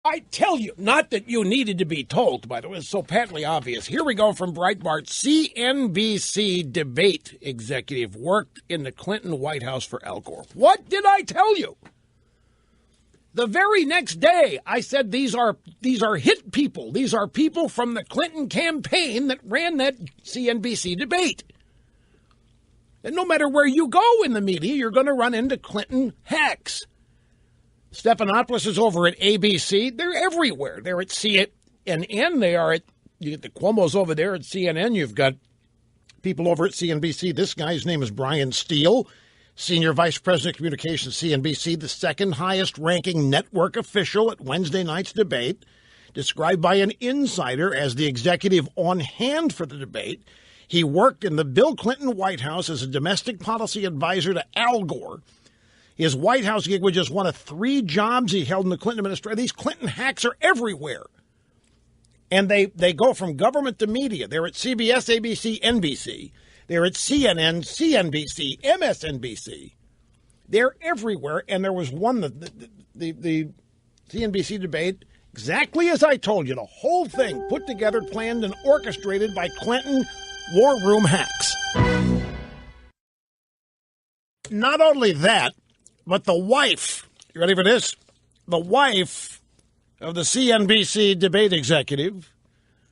I tell you, not that you needed to be told, by the way, it's so patently obvious. Here we go from Breitbart. CNBC debate executive worked in the Clinton White House for Algore. What did I tell you? The very next day, I said these are hit people. These are people from the Clinton campaign that ran that CNBC debate. And no matter where you go in the media, you're going to run into Clinton hacks. Stephanopoulos is over at ABC. They're everywhere. They're at CNN. They are at, you get the Cuomo's over there at CNN. You've got people over at CNBC. This guy's name is Brian Steele, Senior Vice President of Communications, CNBC, the second highest ranking network official at Wednesday night's debate, described by an insider as the executive on hand for the debate. He worked in the Bill Clinton White House as a domestic policy advisor to Al Gore. His White House gig was just one of 3 jobs he held in the Clinton administration. These Clinton hacks are everywhere. And they go from government to media. They're at CBS, ABC, NBC. They're at CNN, CNBC, MSNBC. They're everywhere. And there was one, the CNBC debate, exactly as I told you, the whole thing put together, planned, and orchestrated by Clinton war room hacks. Not only that, but the wife, you ready for this? The wife of the CNBC debate executive,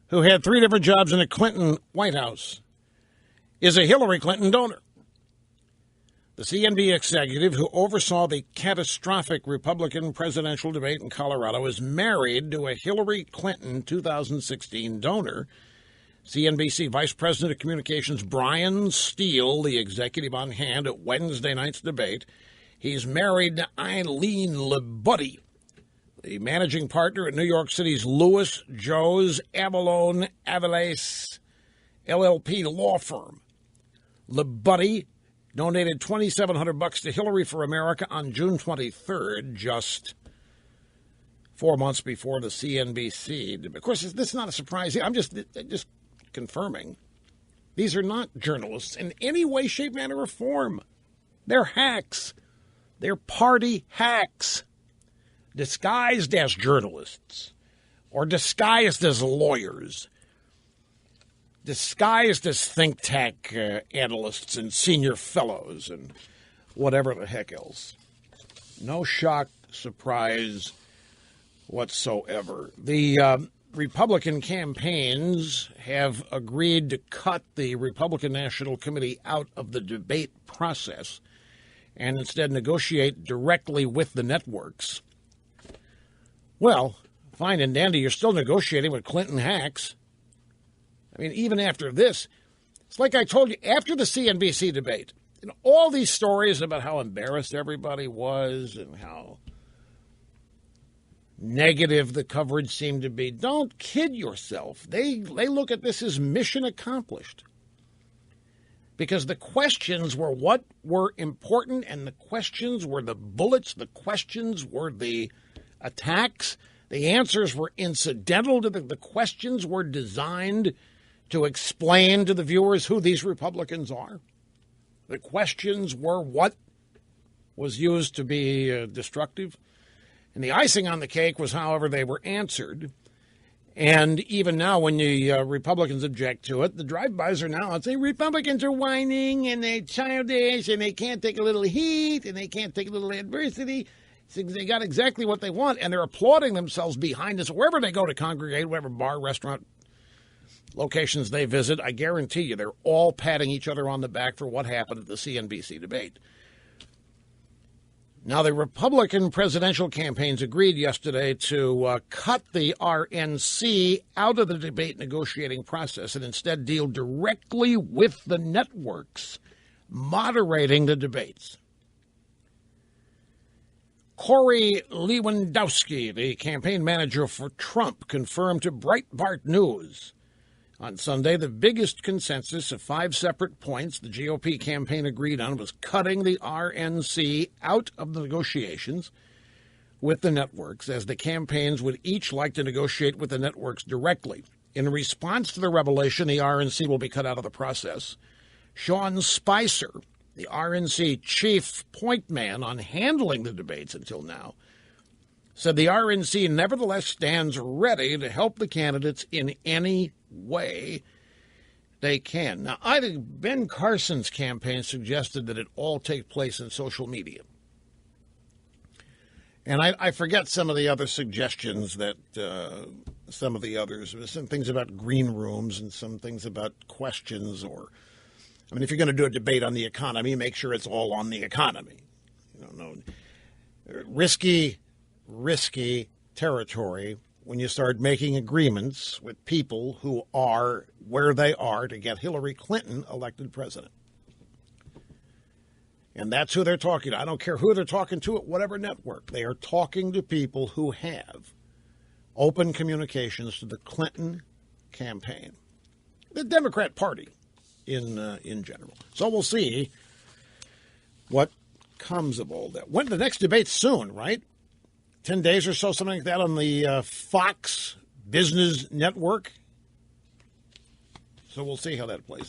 who had 3 different jobs in the Clinton White House, is a Hillary Clinton donor. The CNBC executive who oversaw the catastrophic Republican presidential debate in Colorado is married to a Hillary Clinton 2016 donor. CNBC Vice President of Communications Brian Steele, the executive on hand at Wednesday night's debate. He's married to Eileen Limbaugh, the managing partner at New York City's Lewis, Jones, Avalon, Avalace LLP law firm. Limbaugh donated $2,700 to Hillary for America on June 23rd, just 4 months before the CNBC. Of course, this is not a surprise. I'm just confirming. These are not journalists in any way, shape, manner, or form. They're hacks. They're party hacks, disguised as journalists or disguised as lawyers, disguised as think tank analysts and senior fellows and whatever the heck else. No shock, surprise whatsoever. The Republican campaigns have agreed to cut the Republican National Committee out of the debate process and instead negotiate directly with the networks. Well, fine and dandy, you're still negotiating with Clinton hacks. I mean, even after this, it's like I told you, after the CNBC debate, and all these stories about how embarrassed everybody was and how negative the coverage seemed to be. Don't kid yourself. They look at this as mission accomplished. Because the questions were what were important, and the questions were the bullets, the questions were the attacks, the answers were incidental to the questions were designed to explain to the viewers who these Republicans are. The questions were what was used to be destructive. And the icing on the cake was however they were answered. And even now, when the Republicans object to it, the drive-bys are now saying Republicans are whining and they're childish and they can't take a little heat and they can't take a little adversity. So they got exactly what they want, and they're applauding themselves behind this. Wherever they go to congregate, whatever bar, restaurant, locations they visit, I guarantee you they're all patting each other on the back for what happened at the CNBC debate. Now, the Republican presidential campaigns agreed yesterday to cut the RNC out of the debate negotiating process and instead deal directly with the networks, moderating the debates. Corey Lewandowski, the campaign manager for Trump, confirmed to Breitbart News on Sunday the biggest consensus of 5 separate points the GOP campaign agreed on was cutting the RNC out of the negotiations with the networks, as the campaigns would each like to negotiate with the networks directly. In response to the revelation the RNC will be cut out of the process, Sean Spicer, the RNC chief point man on handling the debates until now, said the RNC nevertheless stands ready to help the candidates in any way they can. Now, I think Ben Carson's campaign suggested that it all take place in social media. And I forget some of the other suggestions that some of the others, some things about green rooms and some things about questions if you're going to do a debate on the economy, make sure it's all on the economy. Risky territory when you start making agreements with people who are where they are to get Hillary Clinton elected president. And that's who they're talking to. I don't care who they're talking to at whatever network. They are talking to people who have open communications to the Clinton campaign, the Democrat Party in general. So we'll see what comes of all that. When the next debate's soon, right? 10 days or so, something like that, on the Fox Business Network. So we'll see how that plays out.